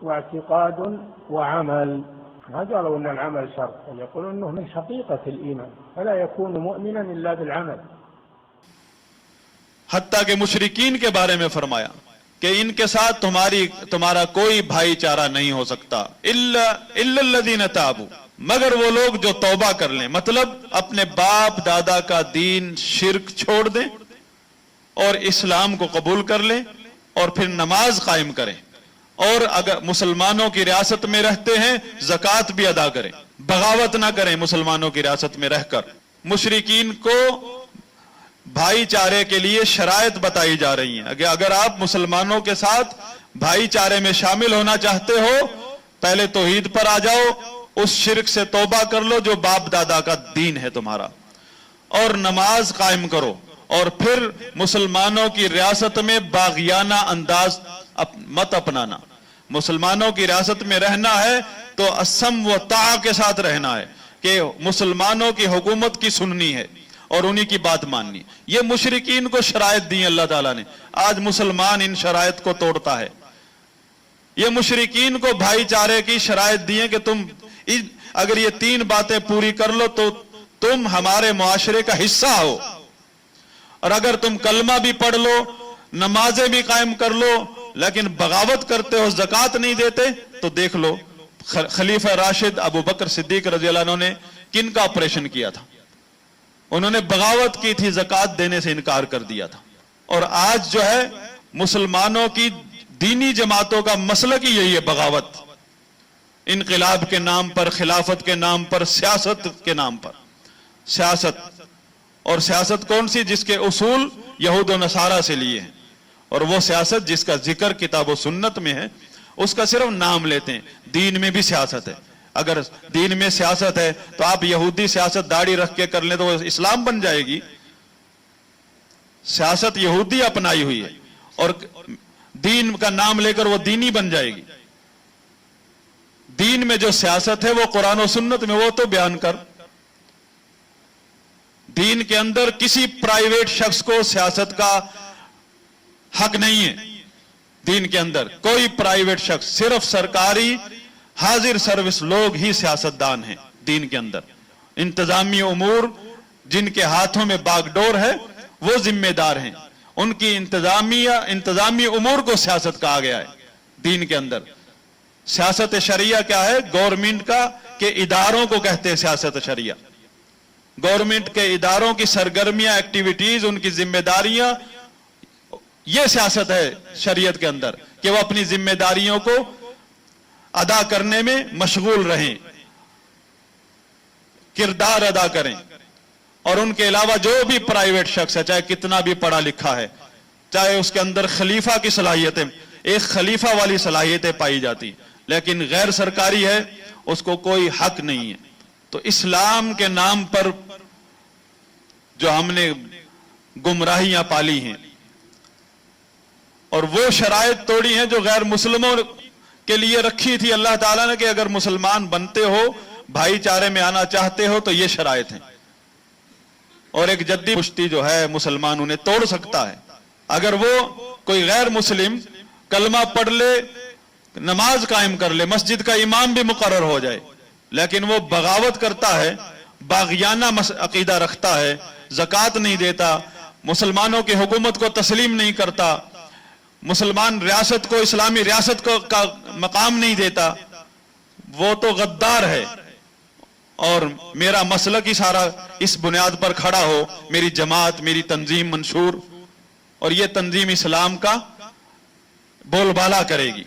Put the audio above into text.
واعتقاد وعمل. ما قالوا أن العمل شرط، بل يقولون أنه من حقيقة الإيمان، فلا يكون مؤمنا إلا بالعمل. حتیٰ کہ مشرکین کے بارے میں فرمایا کہ ان کے ساتھ تمہارا کوئی بھائی چارہ نہیں ہو سکتا الا الذین تابوا، مگر وہ لوگ جو توبہ کر لیں، مطلب اپنے باپ دادا کا دین شرک چھوڑ دیں اور اسلام کو قبول کر لیں اور پھر نماز قائم کریں، اور اگر مسلمانوں کی ریاست میں رہتے ہیں زکوٰۃ بھی ادا کریں، بغاوت نہ کریں مسلمانوں کی ریاست میں رہ کر. مشرکین کو بھائی چارے کے لیے شرائط بتائی جا رہی ہیں کہ اگر آپ مسلمانوں کے ساتھ بھائی چارے میں شامل ہونا چاہتے ہو، پہلے توحید پر آ جاؤ، اس شرک سے توبہ کر لو جو باپ دادا کا دین ہے تمہارا، اور نماز قائم کرو، اور پھر مسلمانوں کی ریاست میں باغیانہ انداز مت اپنانا. مسلمانوں کی ریاست میں رہنا ہے تو السم و طاع کے ساتھ رہنا ہے کہ مسلمانوں کی حکومت کی سننی ہے اور انہی کی بات ماننی. یہ مشرکین کو شرائط دی اللہ تعالیٰ نے. آج مسلمان ان شرائط کو توڑتا ہے. یہ مشرکین کو بھائی چارے کی شرائط دی ہیں کہ تم اگر یہ 3 باتیں پوری کر لو تو تم ہمارے معاشرے کا حصہ ہو، اور اگر تم کلمہ بھی پڑھ لو، نمازیں بھی قائم کر لو، لیکن بغاوت کرتے ہو، زکوٰۃ نہیں دیتے، تو دیکھ لو خلیفہ راشد ابو بکر صدیق رضی اللہ عنہ نے کن کا آپریشن کیا تھا. انہوں نے بغاوت کی تھی، زکوٰۃ دینے سے انکار کر دیا تھا. اور آج جو ہے مسلمانوں کی دینی جماعتوں کا مسلک ہی یہی ہے، بغاوت، انقلاب کے نام پر، خلافت کے نام پر، سیاست کے نام پر. سیاست، اور سیاست کون سی؟ جس کے اصول یہود و نصارہ سے لیے ہیں، اور وہ سیاست جس کا ذکر کتاب و سنت میں ہے اس کا صرف نام لیتے ہیں. دین میں بھی سیاست ہے. اگر دین میں سیاست ہے تو آپ یہودی سیاست داڑھی رکھ کے کر لیں تو وہ اسلام بن جائے گی. سیاست یہودی اپنائی ہوئی ہے اور دین کا نام لے کر وہ دینی بن جائے گی. دین میں جو سیاست ہے وہ قرآن و سنت میں، وہ تو بیان کر. دین کے اندر کسی پرائیویٹ شخص کو سیاست کا حق نہیں ہے. دین کے اندر کوئی پرائیویٹ شخص، صرف سرکاری حاضر سروس لوگ ہی سیاستدان ہیں. دین کے اندر انتظامی امور جن کے ہاتھوں میں باغ ڈور ہے وہ ذمہ دار ہیں. ان کی انتظامی امور کو سیاست کہا گیا ہے. دین کے اندر سیاست شریعہ کیا ہے؟ گورنمنٹ کا کے اداروں کو کہتے ہیں سیاست شریعہ. گورنمنٹ کے اداروں کی سرگرمیاں، ایکٹیویٹیز، ان کی ذمہ داریاں، یہ سیاست ہے شریعت کے اندر کہ وہ اپنی ذمہ داریوں کو ادا کرنے میں مشغول رہیں، کردار ادا کریں. اور ان کے علاوہ جو بھی پرائیویٹ شخص ہے، چاہے کتنا بھی پڑھا لکھا ہے، چاہے اس کے اندر خلیفہ کی صلاحیتیں، ایک خلیفہ والی صلاحیتیں پائی جاتی، لیکن غیر سرکاری ہے، اس کو کوئی حق نہیں ہے. تو اسلام کے نام پر جو ہم نے گمراہیاں پالی ہیں اور وہ شرائط توڑی ہیں جو غیر مسلموں کے لیے رکھی تھی اللہ تعالیٰ نے کہ اگر مسلمان بنتے ہو، بھائی چارے میں آنا چاہتے ہو تو یہ شرائط ہیں. اور ایک جدی پشتی جو ہے مسلمان انہیں توڑ سکتا ہے. اگر وہ کوئی غیر مسلم کلمہ پڑھ لے، نماز قائم کر لے، مسجد کا امام بھی مقرر ہو جائے، لیکن وہ بغاوت کرتا ہے، باغیانہ عقیدہ رکھتا ہے، زکوٰۃ نہیں دیتا، مسلمانوں کی حکومت کو تسلیم نہیں کرتا، مسلمان ریاست کو، اسلامی ریاست کو کا مقام نہیں دیتا، وہ تو غدار ہے. اور میرا مسلک ہی سارا اس بنیاد پر کھڑا ہو، میری جماعت، میری تنظیم منشور، اور یہ تنظیم اسلام کا بول بالا کرے گی.